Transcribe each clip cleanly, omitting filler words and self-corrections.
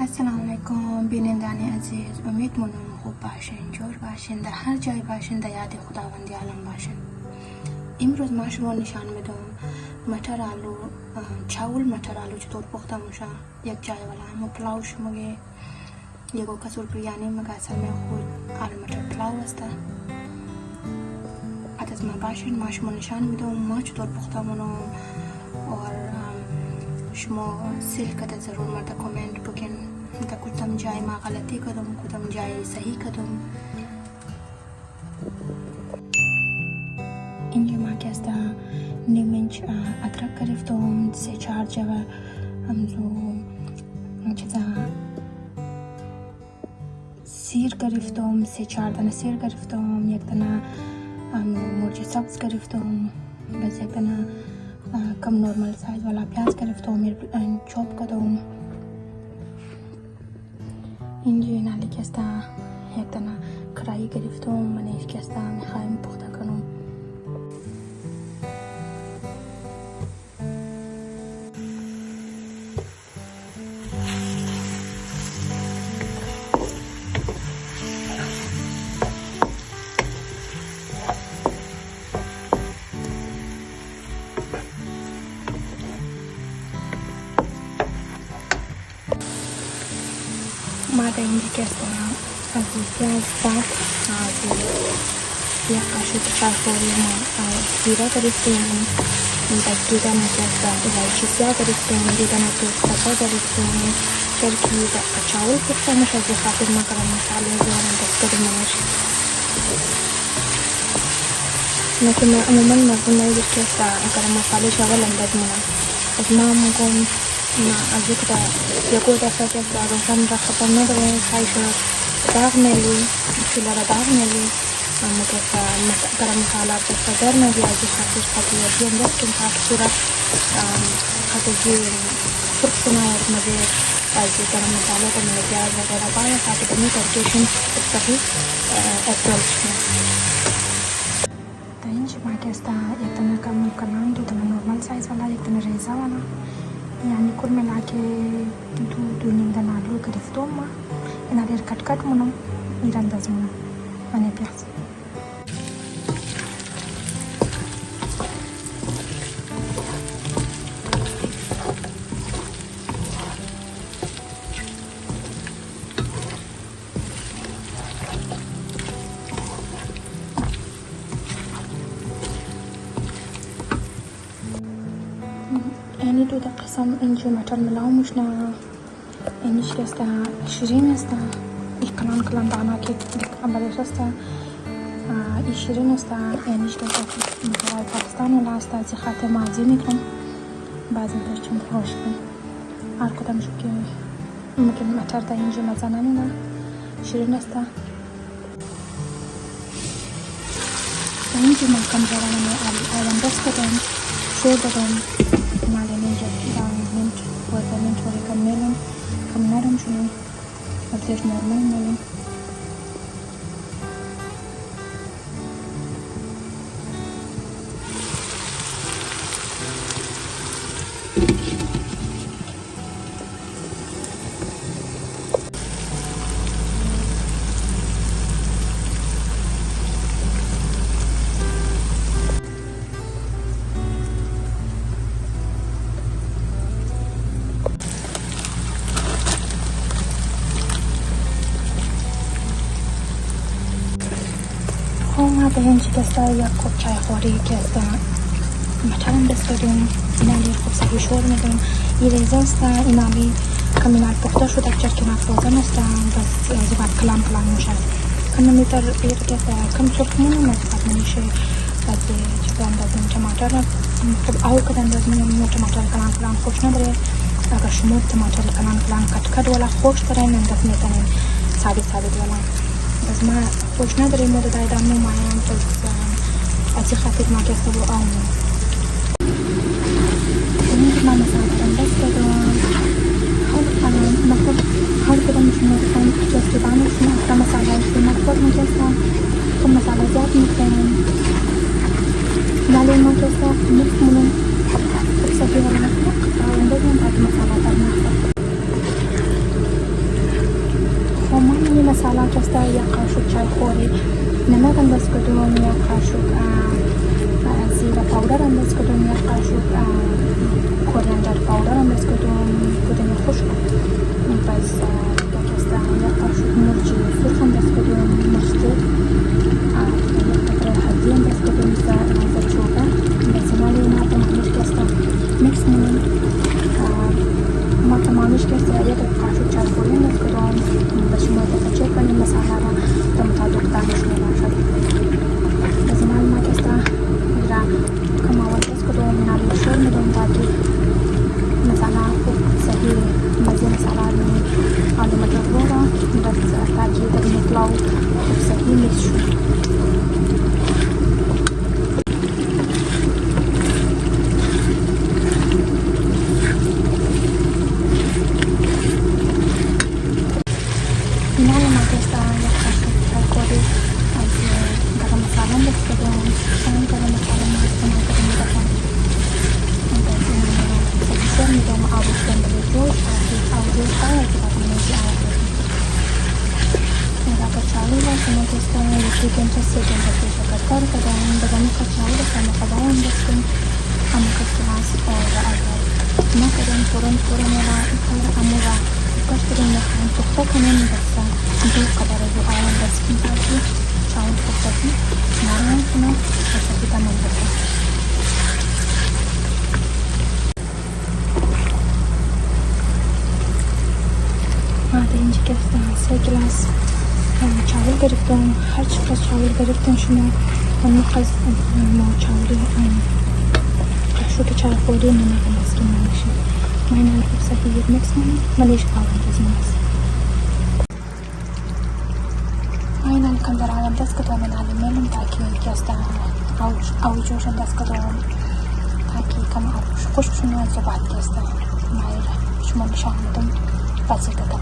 अस्सलामुअलैकुम بینندگان عزیز، امید منم خوب باشین، جور باشین، در هر جای باشین در یاد خداوندی عالم باشین. امروز ما شما نشان میدم مټر آلو چاول مټر آلو چطور پخته میشه. یک جای والا هم پلاوش مگه یکو کسور بریانی مگه اصلا خود آلو مټر پلاو است. از ما باشین، ما شما نشان میدم ما چطور پخته منم और شما سیل کده ضرور مرد کامنت بکن تا کدام جای ما غلطی کدم کدام جای صحیح کدم. اینجا ما که است نیم اینچ ادرک گرفتم، 3-4 جوه همزو چیزا سیر گرفتم، 3-4 دانه سیر گرفتم، یک دانه مرچ سبز گرفتم، بس یک دانه کم نورمال سایز والا پیاز گرفتم چوب کردم. اینجا نالی که است یک دانه کراهی گرفتم، من ایش که است میخوایم پخته کنم. ما در اینجا که است از پیاز بعد از یک قاشق چایخوری ما زیره گرفتیم، از 2 دانه که است الایچی سیاه گرفتیم، 2 دانه ترش‌پتا گرفتیم. ترکی چاول پخته میشه به خاطر ما گرم مساله زیادم دست منش لیکن عموما مردم نمی‌دونن که است گرم مساله چاول انداز منم از ما میگم از یک یکو دفعه که روشن را خبر نداره سایش داغ میلی چیلا را داغ میلی اما که گرم مساله بسته در میلی از این خاطر خطیاتی انداز کن تاکه صورت خطیجی فرق ناید مزه از گرم مساله که من پیاز وغیره باید تاکه دمی ترکیشن صحیح اپروچ کنه. تا اینجا ما که است یک دانه کم کلان، 2 دانه نورمال سایز والا، یک دانه ریزه والا، یعنی کل ملا که 2 نیم دانه آلو گرفتم. ما اینا دیر کٹ منم این انداز منم من پیاز. یعنی 2 قسم اینجا مټر ملاو مشنا اینش که است شیرین است، این کلان دانه که بلش است این شیرین است. اینش که است برای پاکستان ولا است از خاطر مازی میکنم بعضی درچون خوش کن هر کدام شو که ممکن مټر در اینجا مزه نمیده، شیرین است. اینجا ما کم جوانه آلم دست کردم شور دادم مال اینجا دارم وزنین طوری کم میلم کم نرم شدیم ازش نرمال میلم. ما به اینجا که است یک کپ چای خوری که است مټرم دست کردیم، اینا دیر خوب صحیح شور میدیم. این ریزه است، اینا بی کمینال پخته شده که چرکنه فروزن است بس از بعد کلام میشه. کنم میتر بیر که است کم سرخ مونم از بعد میشه از چیز اندازیم تماتر خب آو کد انداز میم تماتر کلان خوش نداره. اگر شما تماتر کلان کٹ والا خوش دارین انداز میتونین ثابت والا از ما خوش نداریم مورد دایدامو مایم تو از این خاطر ما که است با آمون اینجا ما مساله دارم دست کردم حال کدام شما بخوایم جستی بانشون اکرا مساله هایشون مکبر ما که است خب مساله زیاد میکنیم ولی ما که است مکس مونم خب صحیح والا اندازیم باید مساله در نفت نمک انداز کردم، یک قاشق زیره پاودر انداز کردم، یک قاشق کوریاندر پاودر انداز کردم، پودینگ خشک. پس یک قاشق مرچ سرخ انداز کردم، مرچ تیز، یک قطره هلدی انداز کردم، زرچوبه. بس مالی اینا تمامش که است میکس کنیم. ما تمامش که است یک قاشق چای خوری انداز کردم. بس شما دقیق چک کنیم مساله را تا مطابق دانش می باشد. بس مال ما که است را کم اول دست کردم منال شور میدم تاکه مساله خوب صحیح مزه مساله می آلو مٹر را بس تاکه در پلاو خوب صحیح میکس شد. Chicken just sitting the fish of the torta down, the one cut out the summer of our own distance, and the customers or the other. Macadam Puranera, Amura, custody in the hand to Hokan in the sun, and to cover the island of skin party, child for cooking, Marian Fino, as a vitamin. این که 3 گلاس چاول گرفتم. هر چقدر چاول گرفتم شما نقص ما چاولی قاشق چای خوری نمک انداز کنیم میشه. ما این خوب صحیح میکس کنیم. ملیش آوان لازم است. ما این کم در آوان دست کردم من میلم تاکه که است آویجوش دست کردم تاکه کم آبش خوش شونه از بعد که است ما شما نشان میدم بسیط دادم.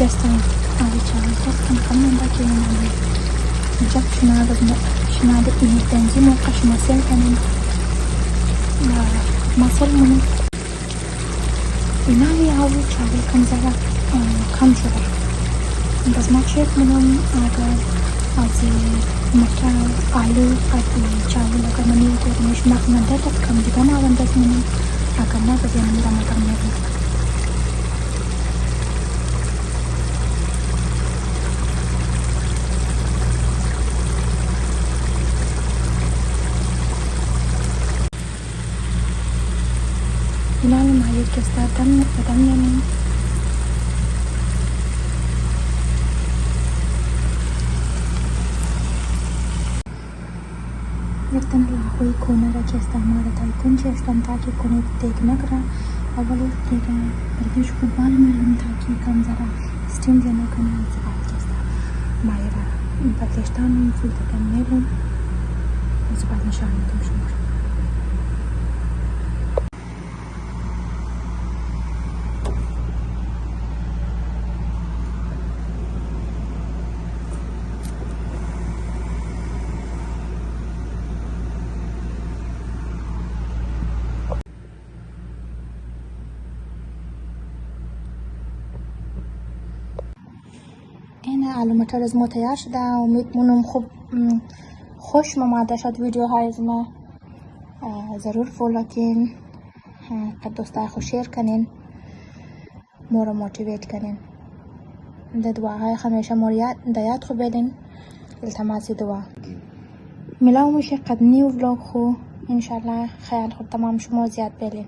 شکستم آبی چای کردم کاملا باکی نمی‌دونم. جب شما ده این تنظیم و قش مسئله کنیم. مسئله منو اینایی آبی چای کم زده کم شده. بس ما چیک منم اگر از مطلع آلو آبی چای لگر منی کردمش مدت کم دیگه ما آن دست منم اگر نه بزنم میرم اگر میرم. Inal mahir ke startan yani Yaktan lahui kona raki asta hamaara thai kunchi astam taaki kone dekna kara awal dekha bardish ko bal melum taaki kam zara steam dena kana zaat ke asta maira Pakistan full takan melum zaat nishan tum shumar آلو مٹر از ما تیار شده. امیدوارم خوب خوش آمده شد ویدیوهای از ما. ضرور فالو کن، با دوستای خود شیر کنین، ما رو موتیویت کنین. دعاهای همیشه ما یاد خو بدین. التماس دعا. ملاو میشه قد نیو ولاگ خو ان شاء الله خیال خود تمام شما زیاد بلین.